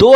2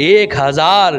1000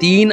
3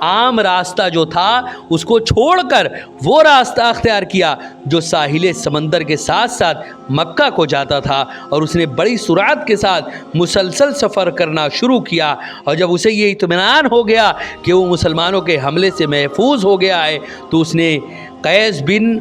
عام راستہ جو تھا اس کو چھوڑ کر وہ راستہ اختیار کیا جو ساحل سمندر کے ساتھ ساتھ مکہ کو جاتا تھا، اور اس نے بڑی سرعت کے ساتھ مسلسل سفر کرنا شروع کیا، اور جب اسے یہ اطمینان ہو گیا کہ وہ مسلمانوں کے حملے سے محفوظ ہو گیا ہے تو اس نے قیس بن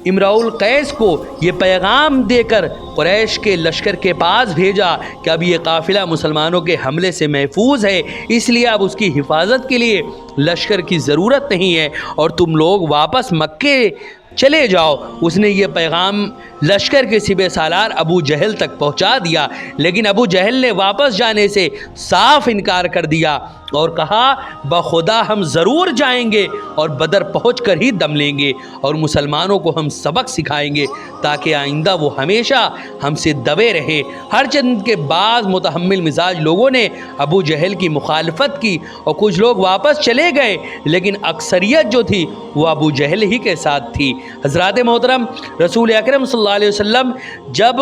امراء القیس کو یہ پیغام دے کر قریش کے لشکر کے پاس بھیجا کہ اب یہ قافلہ مسلمانوں کے حملے سے محفوظ ہے، اس لیے اب اس کی حفاظت کے لیے لشکر کی ضرورت نہیں ہے اور تم لوگ واپس مکے چلے جاؤ۔ اس نے یہ پیغام لشکر کے سپہ سالار ابو جہل تک پہنچا دیا، لیکن ابو جہل نے واپس جانے سے صاف انکار کر دیا اور کہا بخدا ہم ضرور جائیں گے اور بدر پہنچ کر ہی دم لیں گے اور مسلمانوں کو ہم سبق سکھائیں گے تاکہ آئندہ وہ ہمیشہ ہم سے دبے رہے۔ ہر چند کے بعض متحمل مزاج لوگوں نے ابو جہل کی مخالفت کی اور کچھ لوگ واپس چلے گئے، لیکن اکثریت جو تھی وہ ابو جہل ہی کے ساتھ تھی۔ حضرات محترم، رسول اکرم صلی اللہ علیہ وسلم جب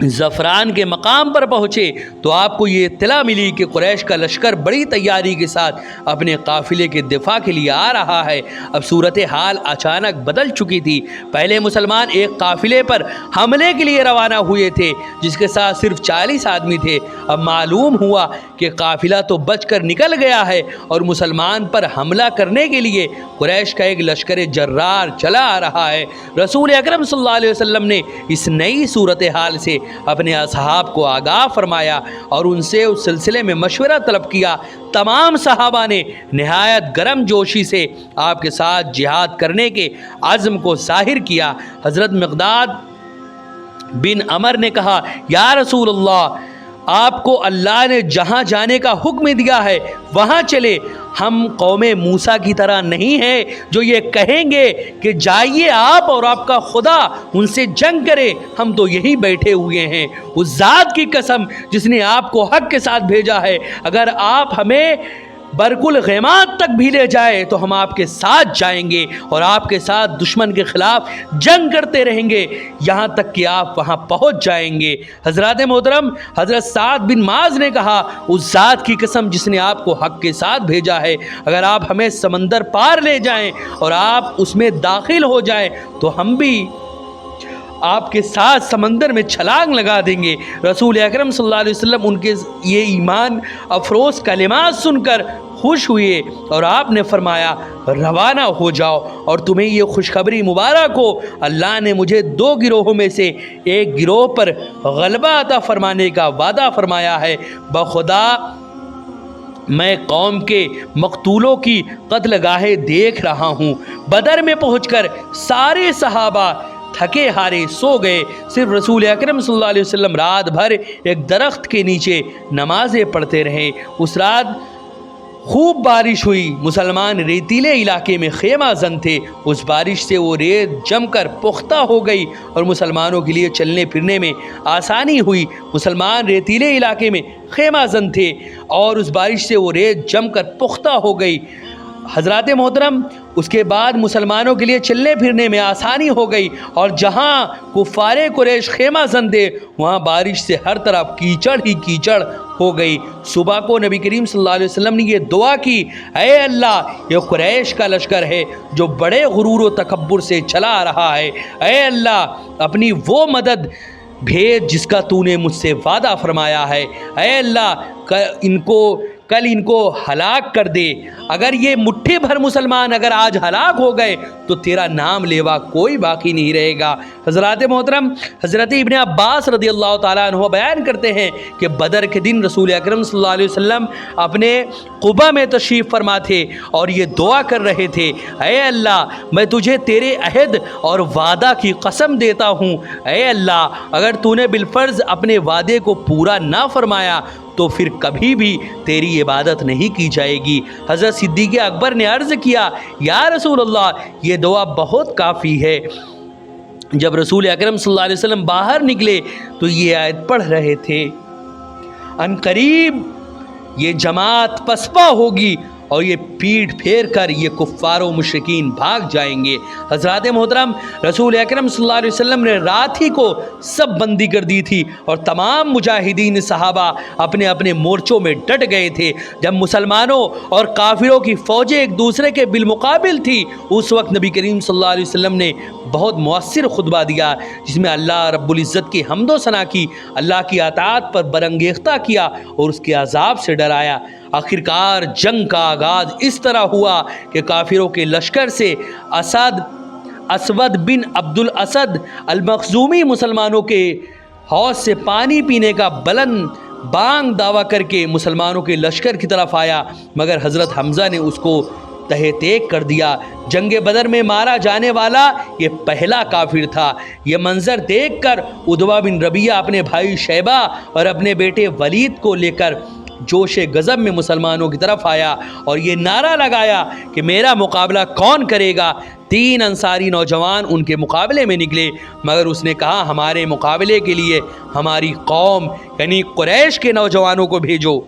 زعفران کے مقام پر پہنچے تو آپ کو یہ اطلاع ملی کہ قریش کا لشکر بڑی تیاری کے ساتھ اپنے قافلے کے دفاع کے لیے آ رہا ہے۔ اب صورتحال اچانک بدل چکی تھی۔ پہلے مسلمان ایک قافلے پر حملے کے لیے روانہ ہوئے تھے جس کے ساتھ صرف 40 آدمی تھے۔ اب معلوم ہوا کہ قافلہ تو بچ کر نکل گیا ہے اور مسلمان پر حملہ کرنے کے لیے قریش کا ایک لشکر جرار چلا آ رہا ہے۔ رسول اکرم صلی اللہ علیہ وسلم نے اس نئی صورتحال سے اپنے اصحاب کو آگاہ فرمایا اور ان سے اس سلسلے میں مشورہ طلب کیا۔ تمام صحابہ نے نہایت گرم جوشی سے آپ کے ساتھ جہاد کرنے کے عزم کو ظاہر کیا۔ حضرت مقداد بن عمر نے کہا یا رسول اللہ، آپ کو اللہ نے جہاں جانے کا حکم دیا ہے وہاں چلے۔ ہم قوم موسیٰ کی طرح نہیں ہیں جو یہ کہیں گے کہ جائیے آپ اور آپ کا خدا ان سے جنگ کرے۔ ہم تو یہی بیٹھے ہوئے ہیں۔ اس ذات کی قسم جس نے آپ کو حق کے ساتھ بھیجا ہے، اگر آپ ہمیں برق الغیمات تک بھی لے جائے تو ہم آپ کے ساتھ جائیں گے اور آپ کے ساتھ دشمن کے خلاف جنگ کرتے رہیں گے یہاں تک کہ آپ وہاں پہنچ جائیں گے۔ حضرات محترم، حضرت سعد بن معاذ نے کہا اس ذات کی قسم جس نے آپ کو حق کے ساتھ بھیجا ہے، اگر آپ ہمیں سمندر پار لے جائیں اور آپ اس میں داخل ہو جائیں تو ہم بھی آپ کے ساتھ سمندر میں چھلانگ لگا دیں گے۔ رسول اکرم صلی اللہ علیہ وسلم ان کے یہ ایمان افروز کلمات سن کر خوش ہوئے اور آپ نے فرمایا روانہ ہو جاؤ اور تمہیں یہ خوشخبری مبارک ہو، اللہ نے مجھے 2 گروہوں میں سے ایک گروہ پر غلبہ عطا فرمانے کا وعدہ فرمایا ہے۔ بخدا میں قوم کے مقتولوں کی قتل گاہیں دیکھ رہا ہوں۔ بدر میں پہنچ کر سارے صحابہ تھکے ہارے سو گئے، صرف رسول اکرم صلی اللہ علیہ وسلم رات بھر ایک درخت کے نیچے نمازیں پڑھتے رہے۔ اس رات خوب بارش ہوئی، مسلمان ریتیلے علاقے میں خیمہ زن تھے۔ اس بارش سے وہ ریت جم کر پختہ ہو گئی اور مسلمانوں کے لیے چلنے پھرنے میں آسانی ہوئی۔ مسلمان ریتیلے علاقے میں خیمہ زن تھے اور اس بارش سے وہ ریت جم کر پختہ ہو گئی۔ حضرات محترم، اس کے بعد مسلمانوں کے لیے چلنے پھرنے میں آسانی ہو گئی اور جہاں کفار قریش خیمہ زن تھے وہاں بارش سے ہر طرف کیچڑ ہی کیچڑ ہو گئی۔ صبح کو نبی کریم صلی اللہ علیہ وسلم نے یہ دعا کی، اے اللہ، یہ قریش کا لشکر ہے جو بڑے غرور و تکبر سے چلا آ رہا ہے، اے اللہ اپنی وہ مدد بھیج جس کا تو نے مجھ سے وعدہ فرمایا ہے، اے اللہ کل ان کو ہلاک کر دے۔ اگر یہ مٹھی بھر مسلمان اگر آج ہلاک ہو گئے تو تیرا نام لیوا کوئی باقی نہیں رہے گا۔ حضرات محترم، حضرت ابن عباس رضی اللہ تعالیٰ عنہ بیان کرتے ہیں کہ بدر کے دن رسول اکرم صلی اللہ علیہ وسلم اپنے قبا میں تشریف فرما تھے اور یہ دعا کر رہے تھے، اے اللہ میں تجھے تیرے عہد اور وعدہ کی قسم دیتا ہوں، اے اللہ اگر تو نے بالفرض اپنے وعدے کو پورا نہ فرمایا تو پھر کبھی بھی تیری عبادت نہیں کی جائے گی۔ حضرت صدیق اکبر نے عرض کیا یا رسول اللہ یہ دعا بہت کافی ہے۔ جب رسول اکرم صلی اللہ علیہ وسلم باہر نکلے تو یہ آیت پڑھ رہے تھے، ان قریب یہ جماعت پسپا ہوگی اور یہ پیٹ پھیر کر یہ کفار و مشرکین بھاگ جائیں گے۔ حضرات محترم، رسول اکرم صلی اللہ علیہ وسلم نے رات ہی کو سب بندی کر دی تھی اور تمام مجاہدین صحابہ اپنے اپنے مورچوں میں ڈٹ گئے تھے۔ جب مسلمانوں اور کافروں کی فوجیں ایک دوسرے کے بالمقابل تھی، اس وقت نبی کریم صلی اللہ علیہ وسلم نے بہت مؤثر خطبہ دیا، جس میں اللہ رب العزت کی حمد و ثنا کی، اللہ کی اطاعت پر برانگیختہ کیا اور اس کے عذاب سے ڈرایا۔ آخرکار جنگ کا آغاز اس طرح ہوا کہ کافروں کے لشکر سے اسود بن عبد الاسد المخزومی مسلمانوں کے حوض سے پانی پینے کا بلند بانگ دعویٰ کر کے مسلمانوں کے لشکر کی طرف آیا، مگر حضرت حمزہ نے اس کو تہہ تیک کر دیا۔ جنگ بدر میں مارا جانے والا یہ پہلا کافر تھا۔ یہ منظر دیکھ کر عتبہ بن ربیعہ اپنے بھائی شیبہ اور اپنے بیٹے ولید کو لے کر جوش غضب میں مسلمانوں کی طرف آیا اور یہ نعرہ لگایا کہ میرا مقابلہ کون کرے گا؟ 3 انصاری نوجوان ان کے مقابلے میں نکلے، مگر اس نے کہا ہمارے مقابلے کے لیے ہماری قوم یعنی قریش کے نوجوانوں کو بھیجو۔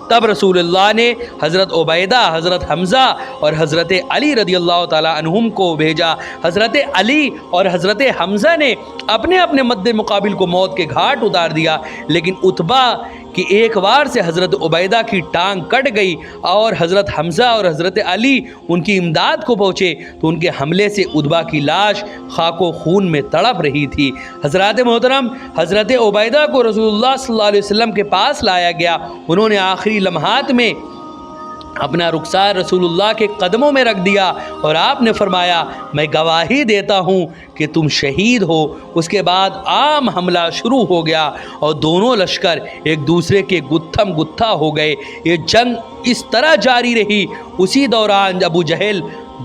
تب رسول اللہ نے حضرت عبیدہ، حضرت حمزہ اور حضرت علی رضی اللہ تعالیٰ عنہم کو بھیجا۔ حضرت علی اور حضرت حمزہ نے اپنے اپنے مد مقابل کو موت کے گھاٹ اتار دیا، لیکن عتبہ کہ ایک وار سے حضرت عبیدہ کی ٹانگ کٹ گئی اور حضرت حمزہ اور حضرت علی ان کی امداد کو پہنچے تو ان کے حملے سے عتبہ کی لاش خاک و خون میں تڑپ رہی تھی۔ حضرات محترم، حضرت عبیدہ کو رسول اللہ صلی اللہ علیہ وسلم کے پاس لایا گیا۔ انہوں نے آخری لمحات میں اپنا رخسار رسول اللہ کے قدموں میں رکھ دیا اور آپ نے فرمایا میں گواہی دیتا ہوں کہ تم شہید ہو۔ اس کے بعد عام حملہ شروع ہو گیا اور دونوں لشکر ایک دوسرے کے گتھم گتھا ہو گئے۔ یہ جنگ اس طرح جاری رہی۔ اسی دوران ابو جہل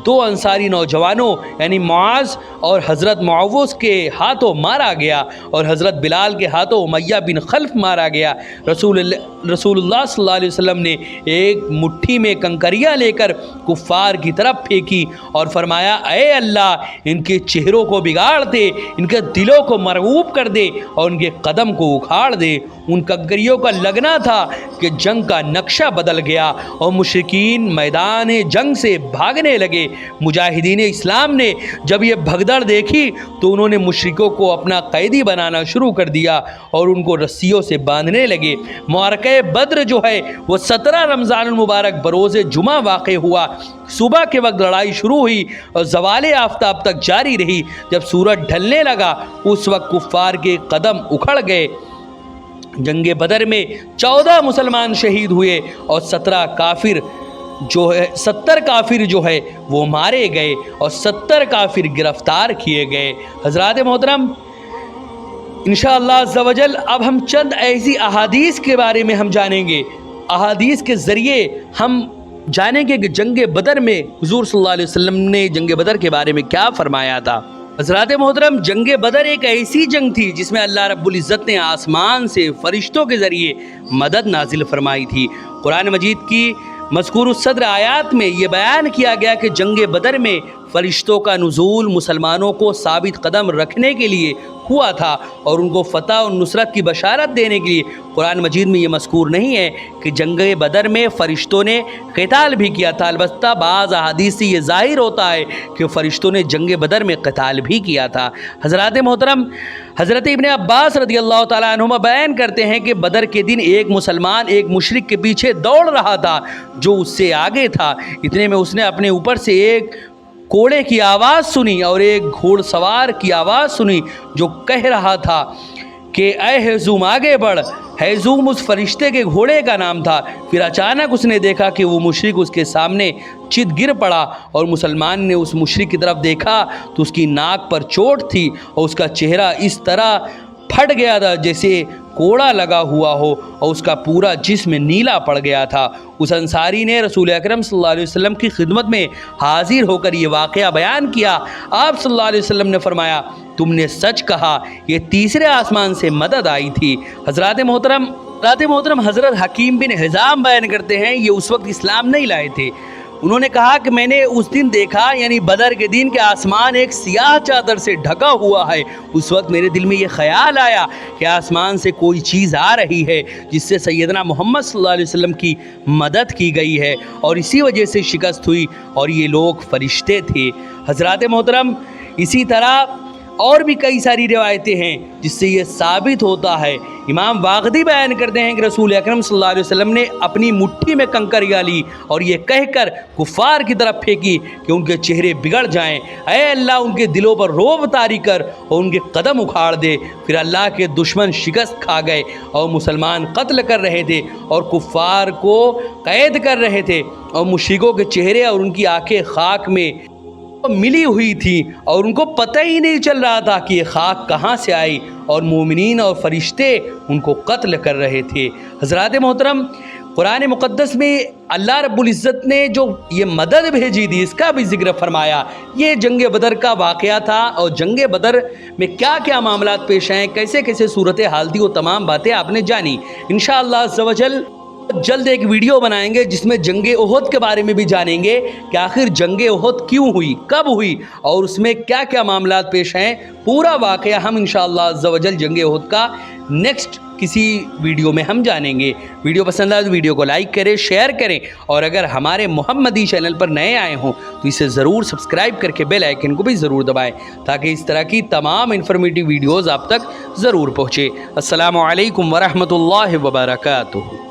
2 انصاری نوجوانوں یعنی معاذ اور حضرت معوذ کے ہاتھوں مارا گیا اور حضرت بلال کے ہاتھوں امیہ بن خلف مارا گیا۔ رسول اللہ صلی اللہ علیہ وسلم نے ایک مٹھی میں کنکریاں لے کر کفار کی طرف پھینکی اور فرمایا اے اللہ ان کے چہروں کو بگاڑ دے، ان کے دلوں کو مرعوب کر دے اور ان کے قدم کو اکھاڑ دے۔ ان کنکریوں کا لگنا تھا کہ جنگ کا نقشہ بدل گیا اور مشرکین میدان جنگ سے بھاگنے لگے۔ مجاہدین اسلام نے جب یہ بھگدڑ دیکھی تو انہوں نے مشرکوں کو اپنا قیدی بنانا شروع کر دیا اور ان کو رسیوں سے باندھنے لگے۔ معرکہ بدر جو ہے وہ 17 رمضان المبارک بروز جمعہ واقع ہوا۔ صبح کے وقت لڑائی شروع ہوئی اور زوال آفتاب تک جاری رہی۔ جب سورج ڈھلنے لگا اس وقت کفار کے قدم اکھڑ گئے۔ جنگ بدر میں 14 مسلمان شہید ہوئے اور 70 کافر جو ہے وہ مارے گئے اور 70 کافر گرفتار کیے گئے۔ حضرات محترم، انشاءاللہ عز و جل اب ہم چند ایسی احادیث کے بارے میں ہم جانیں گے۔ احادیث کے ذریعے ہم جانیں گے کہ جنگ بدر میں حضور صلی اللہ علیہ وسلم نے جنگ بدر کے بارے میں کیا فرمایا تھا۔ حضرات محترم، جنگ بدر ایک ایسی جنگ تھی جس میں اللہ رب العزت نے آسمان سے فرشتوں کے ذریعے مدد نازل فرمائی تھی۔ قرآن مجید کی مذکور الصدر آیات میں یہ بیان کیا گیا کہ جنگ بدر میں فرشتوں کا نزول مسلمانوں کو ثابت قدم رکھنے کے لیے ہوا تھا اور ان کو فتح اور نصرت کی بشارت دینے کے لیے۔ قرآن مجید میں یہ مذکور نہیں ہے کہ جنگ بدر میں فرشتوں نے قتال بھی کیا تھا، البتہ بعض احادیث سے یہ ظاہر ہوتا ہے کہ فرشتوں نے جنگ بدر میں قتال بھی کیا تھا۔ حضرات محترم، حضرت ابن عباس رضی اللہ تعالیٰ عنہما بیان کرتے ہیں کہ بدر کے دن ایک مسلمان ایک مشرک کے پیچھے دوڑ رہا تھا جو اس سے آگے تھا۔ اتنے میں اس نے اپنے اوپر سے ایک کوڑے کی آواز سنی اور ایک گھوڑ سوار کی آواز سنی جو کہہ رہا تھا کہ اے ہیزوم آگے بڑھ۔ ہیزوم اس فرشتے کے گھوڑے کا نام تھا۔ پھر اچانک اس نے دیکھا کہ وہ مشرک اس کے سامنے چت گر پڑا اور مسلمان نے اس مشرک کی طرف دیکھا تو اس کی ناک پر چوٹ تھی اور اس کا چہرہ اس طرح پھٹ گیا تھا جیسے کوڑا لگا ہوا ہو اور اس کا پورا جسم نیلا پڑ گیا تھا۔ اس انصاری نے رسول اکرم صلی اللہ علیہ وسلم کی خدمت میں حاضر ہو کر یہ واقعہ بیان کیا۔ آپ صلی اللہ علیہ وسلم نے فرمایا تم نے سچ کہا، یہ تیسرے آسمان سے مدد آئی تھی۔ حضرات محترم، حضرت حکیم بن حزام بیان کرتے ہیں یہ اس وقت اسلام نہیں لائے تھے۔ انہوں نے کہا کہ میں نے اس دن دیکھا یعنی بدر کے دن کہ آسمان ایک سیاہ چادر سے ڈھکا ہوا ہے. اس وقت میرے دل میں یہ خیال آیا کہ آسمان سے کوئی چیز آ رہی ہے جس سے سیدنا محمد صلی اللہ علیہ وسلم کی مدد کی گئی ہے اور اسی وجہ سے شکست ہوئی اور یہ لوگ فرشتے تھے. حضرات محترم اسی طرح اور بھی کئی ساری روایتیں ہیں جس سے یہ ثابت ہوتا ہے. امام واقدی بیان کرتے ہیں کہ رسول اکرم صلی اللہ علیہ وسلم نے اپنی مٹھی میں کنکریاں لی اور یہ کہہ کر کفار کی طرف پھینکی کہ ان کے چہرے بگڑ جائیں. اے اللہ ان کے دلوں پر رعب طاری کر اور ان کے قدم اکھاڑ دے. پھر اللہ کے دشمن شکست کھا گئے اور مسلمان قتل کر رہے تھے اور کفار کو قید کر رہے تھے اور مشرکوں کے چہرے اور ان کی آنکھیں خاک میں ملی ہوئی تھی اور ان کو پتہ ہی نہیں چل رہا تھا کہ یہ خاک کہاں سے آئی اور مومنین اور فرشتے ان کو قتل کر رہے تھے. حضرات محترم قرآن مقدس میں اللہ رب العزت نے جو یہ مدد بھیجی تھی اس کا بھی ذکر فرمایا. یہ جنگ بدر کا واقعہ تھا اور جنگ بدر میں کیا کیا معاملات پیش آئے, کیسے کیسے صورتحال تھی, وہ تمام باتیں آپ نے جانی. انشاءاللہ عز و جل جلد ایک ویڈیو بنائیں گے جس میں جنگ احد کے بارے میں بھی جانیں گے کہ آخر جنگ احد کیوں ہوئی, کب ہوئی اور اس میں کیا کیا معاملات پیش ہیں. پورا واقعہ ہم انشاءاللہ عز و جل جنگ احد کا نیکسٹ کسی ویڈیو میں ہم جانیں گے. ویڈیو پسند آئے تو ویڈیو کو لائک کریں, شیئر کریں اور اگر ہمارے محمدی چینل پر نئے آئے ہوں تو اسے ضرور سبسکرائب کر کے بیل آئیکن کو بھی ضرور دبائیں تاکہ اس طرح کی تمام انفارمیٹیو ویڈیوز آپ تک ضرور پہنچے. السلام علیکم ورحمۃ اللہ وبرکاتہ.